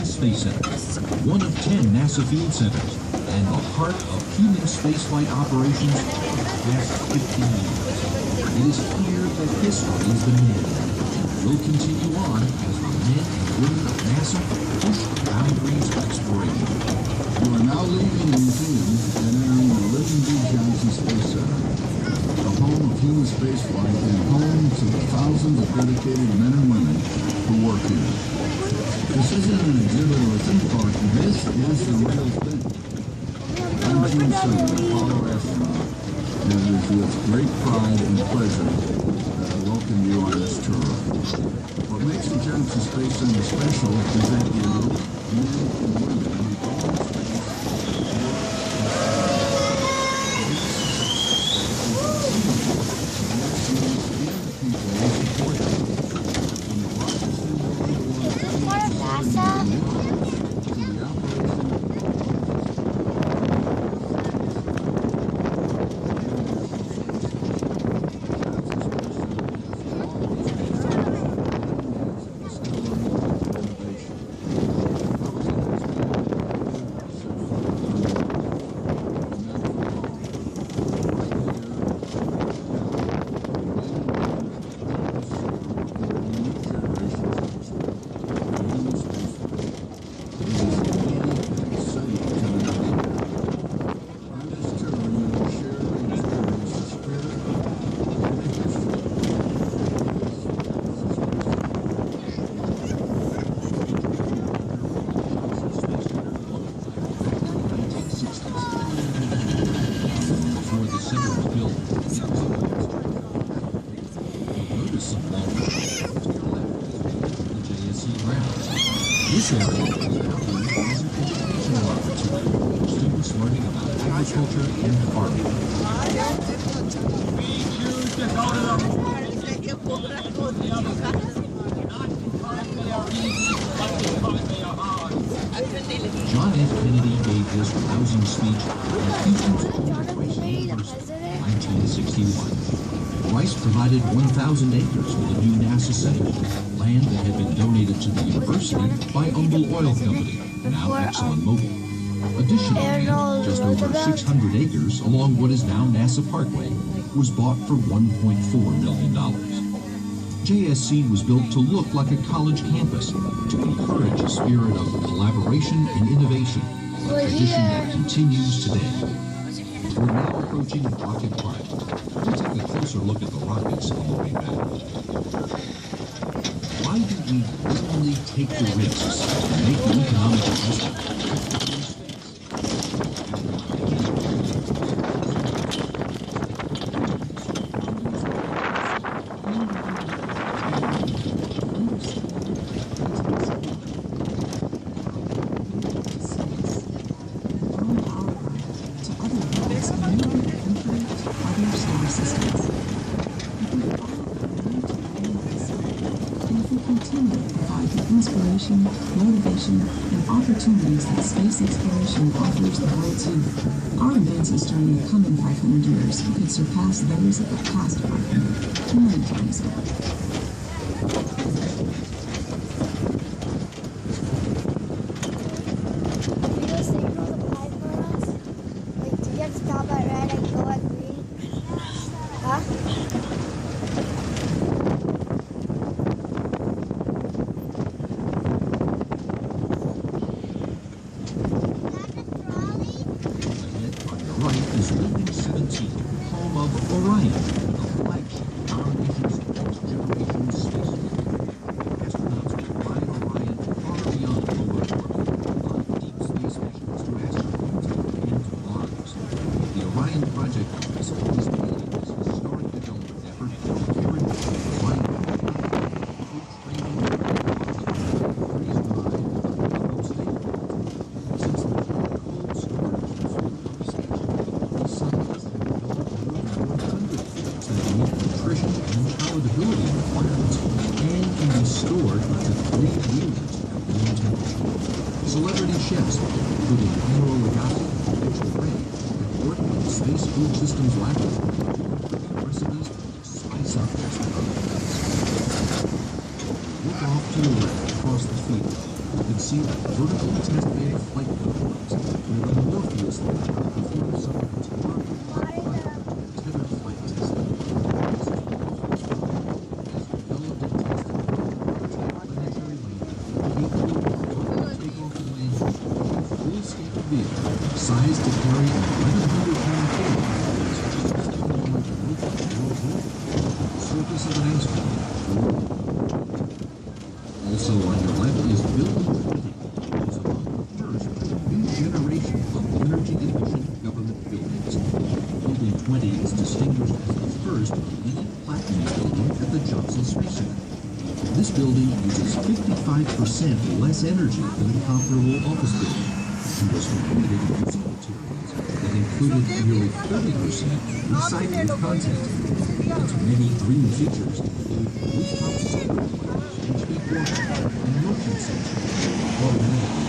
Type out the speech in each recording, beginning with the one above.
Kennedy Space Center, one of 10 NASA field centers, and the heart of human spaceflight operations for the past 50 years. It is clear that history has been made and will continue on as the men and women of NASA push the boundaries of exploration. You are now leaving the museum and entering the Lyndon B. Johnson Space Center, the home of human spaceflight and home to the thousands of dedicated men and women who work here. This isn't an exhibit or a theme park. This is the real thing. I'm Gene Simmons, Apollo astronaut, and it is with great pride and pleasure that I welcome you on this tour. What makes the Johnson Space Center special is that you, men and women, who go into space, This area is now used as an educational opportunity for students learning about agriculture and farming. John F. Kennedy gave his rousing speech at Houston's Rice University in 1961. Rice provided 1,000 acres for the new NASA Center, land that had been donated to the university by Humble Oil Company, now ExxonMobil. Additionally, just over 600 acres along what is now NASA Parkway was bought for $1.4 million. JSC was built to look like a college campus, to encourage a spirit of collaboration and innovation, a tradition that continues today. We're now approaching Rocket Park. We'll take a closer look at the rockets on the way back. Why do we willingly take the risks and make the economic investment? Motivation, and opportunities that space exploration offers the world's youth. Our advances during the coming 500 years could surpass those of the past 500. Many times over. Celebrity chefs, including Admiral Lagasse and Rachel Ray, have worked with the Space Food Systems Laboratory to create recipes to spice up astronaut meals. Look off to the left across the field. could see the vertically test-bed flight platforms where the Morpheus lab performed some of its tethered flight testing. Developed and tested planetary lander capable of automatic takeoff and landing, a full-scale vehicle sized to carry 1,100-pound payload surface of an asteroid. Also on your left is Building 20, which is among the first new generation of energy-efficient government buildings. Building 20 is distinguished as the first LEED Platinum building at the Johnson Space Center. This building uses 55% less energy than a comparable office building and was completed using materials that included nearly 30% recycled content. Its many green features include rooftop solar panels, cheap water, and motion sensors, automatically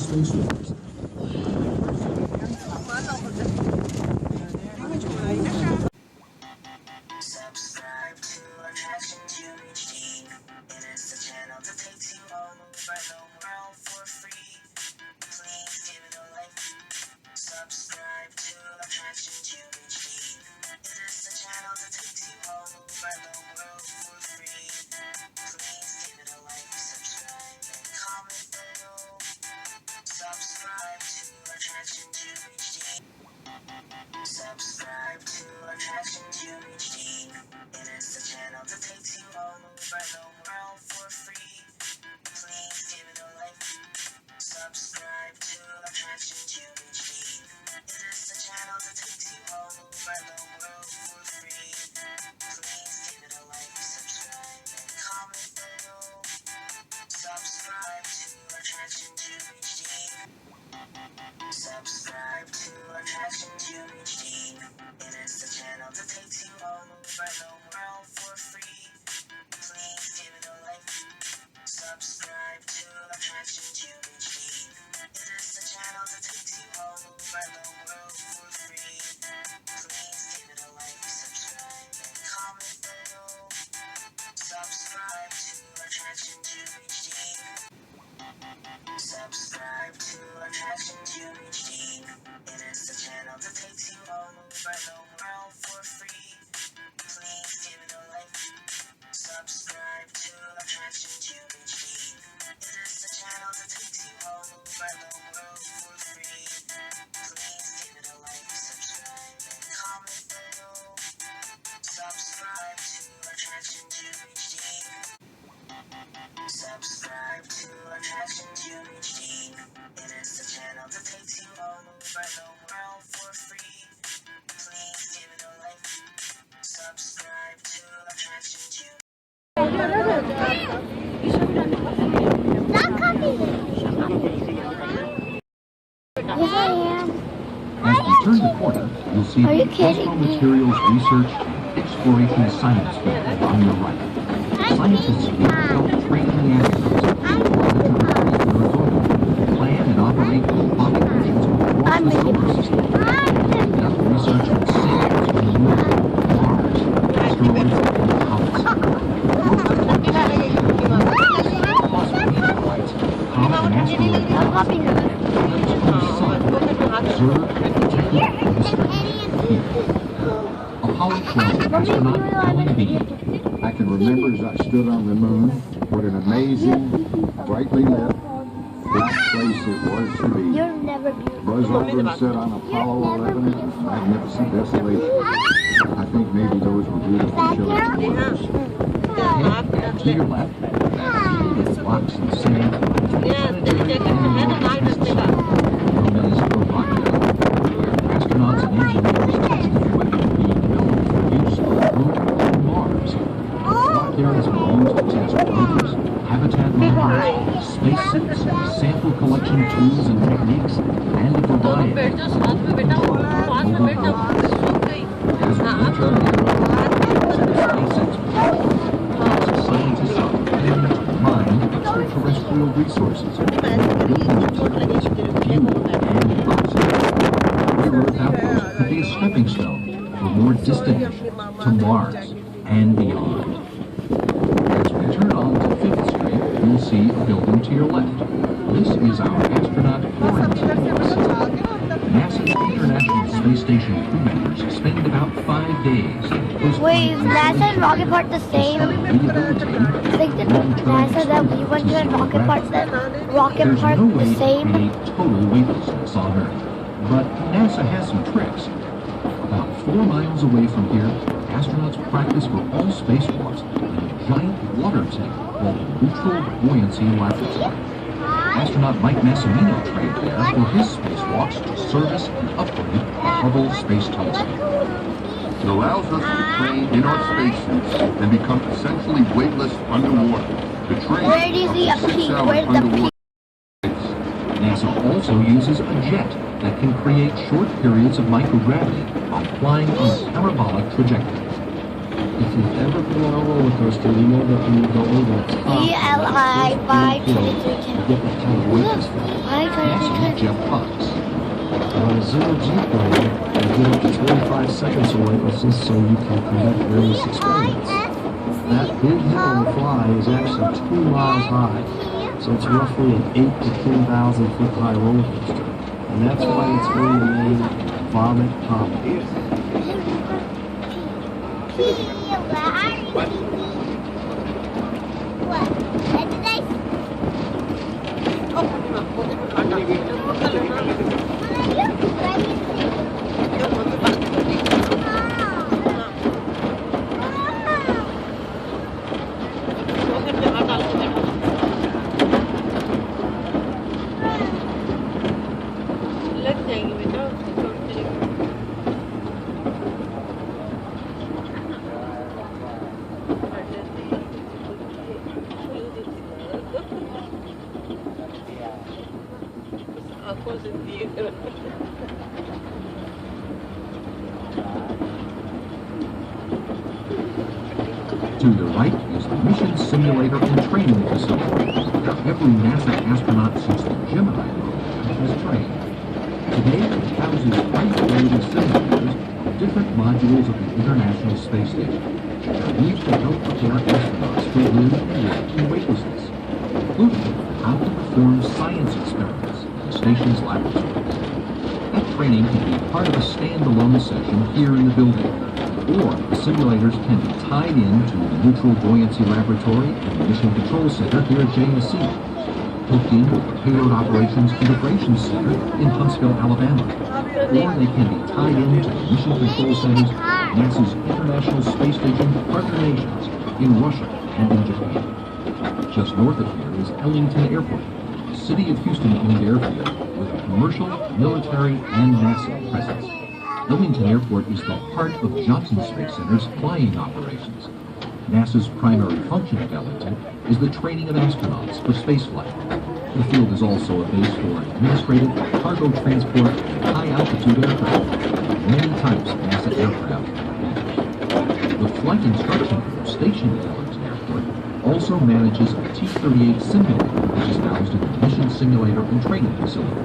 spacewalks. Subscribe to Attraction to HD. It is the channel that takes you all over the world for free. Please give it a like. Subscribe to Attraction to HD. It is the channel that takes you all over the world for free. Please give it a like, subscribe, and comment below. Subscribe to Attraction to HD. Subscribe to Attraction to HD. It is the channel that takes you all over the world for free. Please give it a like. Subscribe to Attraction to HD. It is the channel that takes you all over the world for free. Please give it a like, subscribe, and comment below. Subscribe to Attraction to HD. Subscribe to Attraction to HD. It is the channel that takes you all over the world for free. Please give it a like. Subscribe to Attraction to HD. It is the channel that takes you all over the world for free. Please give it a like, subscribe, and comment below. Subscribe to Attraction to HD. Subscribe to Attraction to HD. It is the channel that takes you all over the world for free. Please give it a like. Subscribe to Attraction to HD. It is the channel that takes you all over the world for free. Please give it a like, subscribe, and comment below. Subscribe to Attraction to HD. Subscribe to Attraction to HD. It is the channel that takes you all over the world for free. Please give it a like. Subscribe to Attraction to Not coming. Yes, I am. As you turn the corner, you'll see Are you the kidding Astro me? Materials Research Exploration Science building on your right. Scientists here help train the astronauts to plan and operate robotic missions across the solar system. Conduct research on sails on the moon, Mars, asteroids, and comets. Work to collect plus meteorites, comet and asteroid deposits, planets from the sun, observe and detect mysteries here. Apollo 12 astronaut Alan Bean. I can remember as I stood on the moon, what an amazing, brightly lit, black place it was to be. You'll never be. Buzz Aldrin said on Apollo 11, magnificent desolation. I think maybe those were beautiful children. Ahead, to your left, with rocks and sand, known as provocative, where astronauts and engineers test equipment being built for use on the moon and Mars. Rock areas were used to test rovers, habitat monitors, spacesuits, sample collection tools and techniques, and flying. बैठ जाओ साथ में बेटा पास में बैठ जाओ सूख गई As we enter the space exploration, lots of scientists are preparing to mine extraterrestrial resources, fuel and oxygen. Their Earth outpost could be a stepping stone for more distant missions to Mars and beyond. As we turn on to 5th Street, you'll see a building to your left. This is our astronaut quarantine facility. NASA's International Space Station crew members spend about 5 days. Wait, is NASA and rocket part the same? I think that NASA that we went to and rocket parts that rocket There's part no way the to same? create total weightlessness on Earth, but NASA has some tricks. About 4 miles away from here, astronauts practice for all spacewalks in a giant water tank called the Neutral Buoyancy Laboratory. Astronaut Mike Massimino trained there for his spacewalks to service and upgrade the Hubble Space Telescope. It allows us to train in our spacesuits and become essentially weightless underwater. The train Where do you see a peak? Where's the peak? NASA also uses a jet that can create short periods of microgravity by flying on a parabolic trajectory. If you've ever been on a roller coaster, you know that when you go over the top, ELI by you 2310. get the kind of weight that's By NASA's 2310. Jeff Fox. on a zero-G plane, you get up to 25 seconds of weightlessness so you can conduct various experiments. That big hill we fly is actually 2 miles high, so it's roughly an 8 to 10,000 foot high roller coaster. And that's why it's earned the name Vomit Pop. लग जाएंगे बेटा आंखों से दिए To your right is the Mission Simulator and Training Facility, where every NASA astronaut since the Gemini program is trained. Today, it houses high-fidelity simulators of different modules of the International Space Station. They're used to help prepare astronauts for live and work in weightlessness, including how to perform science experiments in the station's laboratories. That training can be part of a standalone session here in the building, or the simulators can be tied in to the Neutral Buoyancy Laboratory and the Mission Control Center here at JSC, hooked in with the Payload Operations Integration Center in Huntsville, Alabama, or they can be tied in to the Mission Control Centers of NASA's International Space Station partner nations in Russia and in Japan. Just north of here is Ellington Airport, a City of Houston-owned airfield with a commercial, military, and NASA presence. Ellington Airport is the heart of Johnson Space Center's flying operations. NASA's primary function at Ellington is the training of astronauts for spaceflight. The field is also a base for administrative, cargo transport, and high-altitude aircraft, with many types of NASA aircraft. The Flight Instruction Group stationed at Ellington Airport also manages a T-38 simulator, which is housed in the Mission Simulator and Training Facility.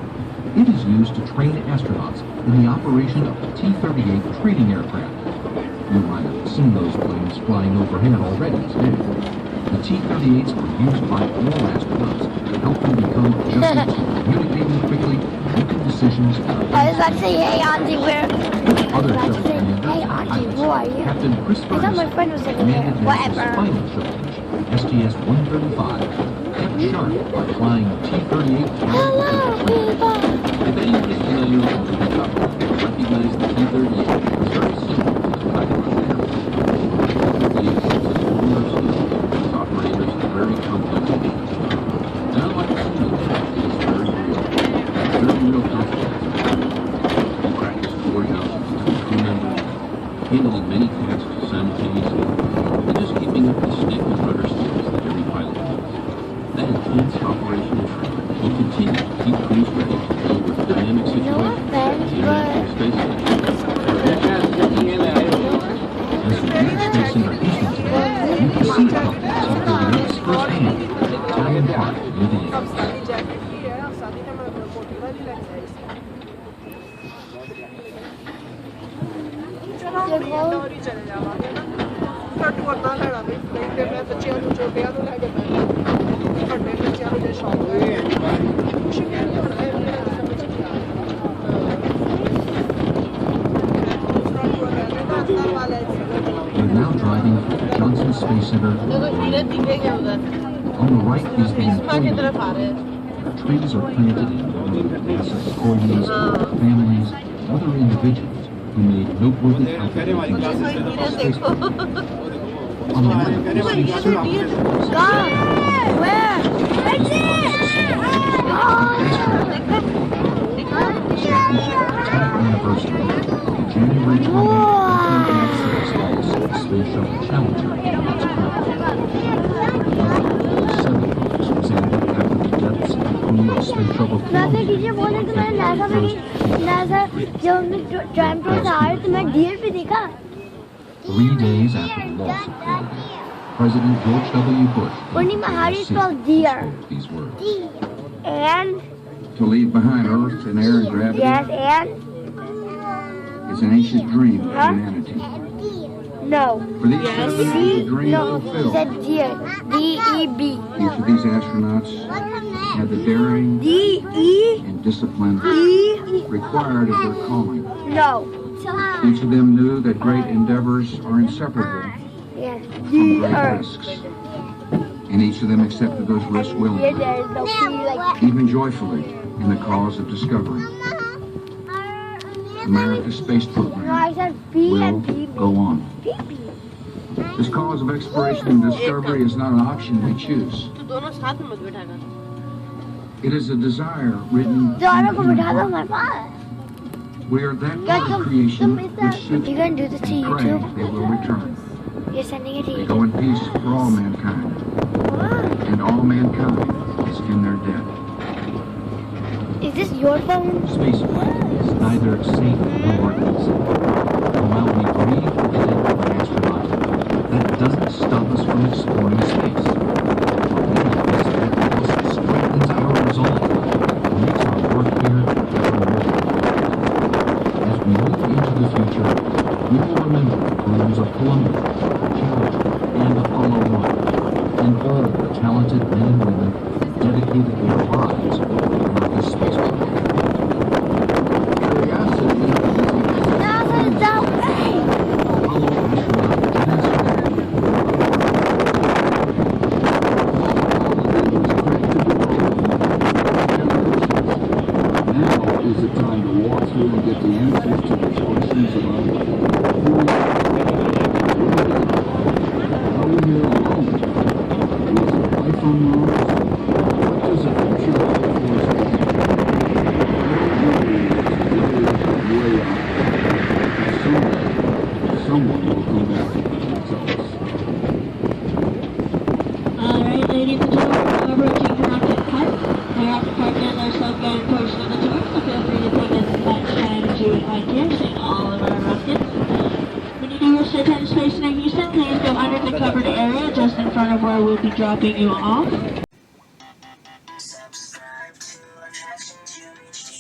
It is used to train astronauts in the operation of the T-38 training aircraft. You might have seen those planes flying overhead already today. The T-38s are used by all astronauts to help them become adjusted to communicating quickly, making decisions. I was about to say, hey, Auntie, where? Other I was about to shuttle say, commanders hey, and Auntie, pilots, who are you? Captain Chris I thought my Ferguson friend was over there. commanded NASA's Whatever. final shuttle mission, STS-135, kept sharp by flying the T-38 Hello, people. If anyone is familiar with the helicopter, recognize the T-38 is very similar to the pilot on the airplane. The numerous operators and very complex missions. And unlike the simulator, it is very real. Very real consequences. We practice coordination between crew members, handling many tasks simultaneously, and just keeping up the stick and rudder skills that every pilot does. That intense operational training will continue to keep crews ready to deal with dynamic No situations at offense, the International but Space Station. As the Space Center Houston today, you can see how it's firsthand at Italian Park near the end. We're now driving to the Johnson Space Center. On the right is the employee. Trees are planted in honor of NASA's employees, families, and other individuals who made noteworthy contributions to the space program. On the left is the circle. God, where? Right there! Anniversary, January 20th, 1986, the Space Shuttle Challenger and its crew. Seven folks was ended after the deaths of the crew of Space Shuttle NASA teacher बोले तो मैं NASA जब हमने tram tour से आए तो मैं dear पे देखा 3 days after the loss of Barney, President George W. Bush Purnima, how do you spell deer? spoke these words. And To leave behind Earth and air and gravity yes, and is an ancient dream of Huh? humanity. no. For these gentlemen, it's a dream No, he fulfilled. said deer. D-E-B. Each of these astronauts had the daring D-E-E. and discipline required of their calling. No. Each of them knew that great endeavors are inseparable Yes. from great D-R. risks, and each of them accepted those risks Here willingly, there is no P like even joyfully, in the cause of discovery. America's space no, program I said P will and B. go on. P-P. This cause of exploration and discovery is not an option we choose. It is a desire written in दोनों को human बिठा दो heart. हमारे पास We are that क्या part of creation तुम which should you can do this to pray YouTube. they will return. You're sending it to They YouTube. go in peace for all mankind, and all mankind is in their debt. Is this your phone? Spaceflight is neither safe nor easy. And while we breathe the death of an astronaut, that doesn't stop us from exploring space. For many of us, that also strengthens our resolve and makes our work here ever more important. As we move into the future, we will remember the crews of Columbia, Challenger, and Apollo 1, and all the talented men and women who dedicated their lives to America's space program. Curiosity is NASA is that way. Apollo astronaut Dennis now is the time to walk through and get the answers to these questions about who we are. Are we here alone? Is there life on Mars? What does the future hold for us? Way out. Someone will come back and tell us. Alright, ladies and gentlemen, we're approaching rocket cut. We're at the partner and our self-guided portion of the tour, so feel free to take as much time as you would like here, seeing all of our rockets. When you do your Saturn Space Center Houston, please go under the covered area just in front of where we'll be dropping you off. Subscribe to Attraction to HD.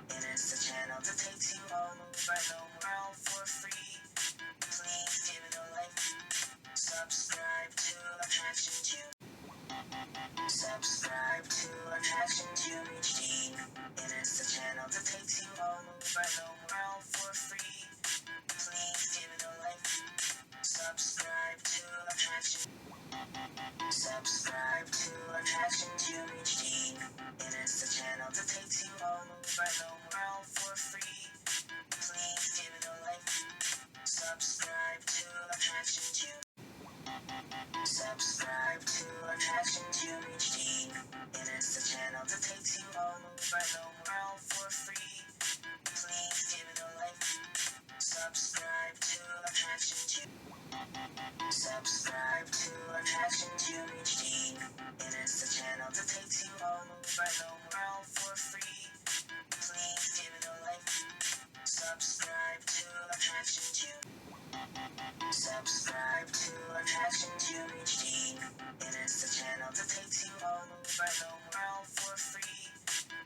It is the channel that takes you all over the world for free. Please give it a like. Subscribe to Attraction to. Subscribe to Attraction to HD. It is the channel that takes you all over the world for free. Please give it a like. Subscribe to Attraction. Subscribe to Attraction to HD. It is the channel that takes you all over the world for free. Please give it a like. Subscribe to Attraction to. Subscribe to Attraction to HD. It is the channel that takes you all over the world for free. Please give it a like. Subscribe to Attraction to. Subscribe to Attraction 2HD. It is the channel that takes you all over the world for free. Please give it a like. Subscribe to Attraction 2. Subscribe to Attraction 2HD. It is the channel that takes you all over the world for free.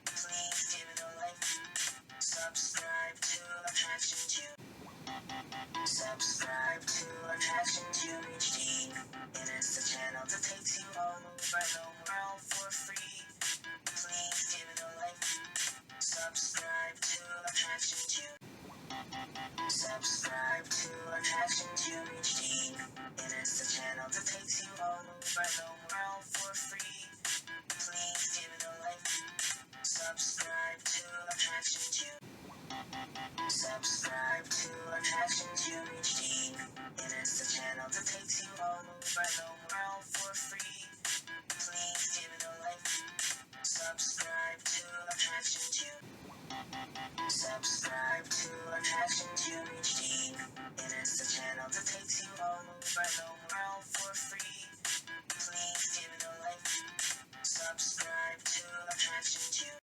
Please give it a like. Subscribe to Attraction 2. Subscribe to Attraction 2HD. It is the channel that takes you all over the world for free. Please give it a like. Subscribe to Attraction 2. Subscribe to Attraction 2HD. It is the channel that takes you all over the world for free. Please give it a like. Subscribe to Attraction 2. Subscribe to Attraction 2HD. It is the channel that takes you all over the world for free. Please give it a like. Subscribe to Attraction 2. Subscribe to Attraction 2HD. It is the channel that takes you all over the world for free. Please give it a like. Subscribe to Attraction 2.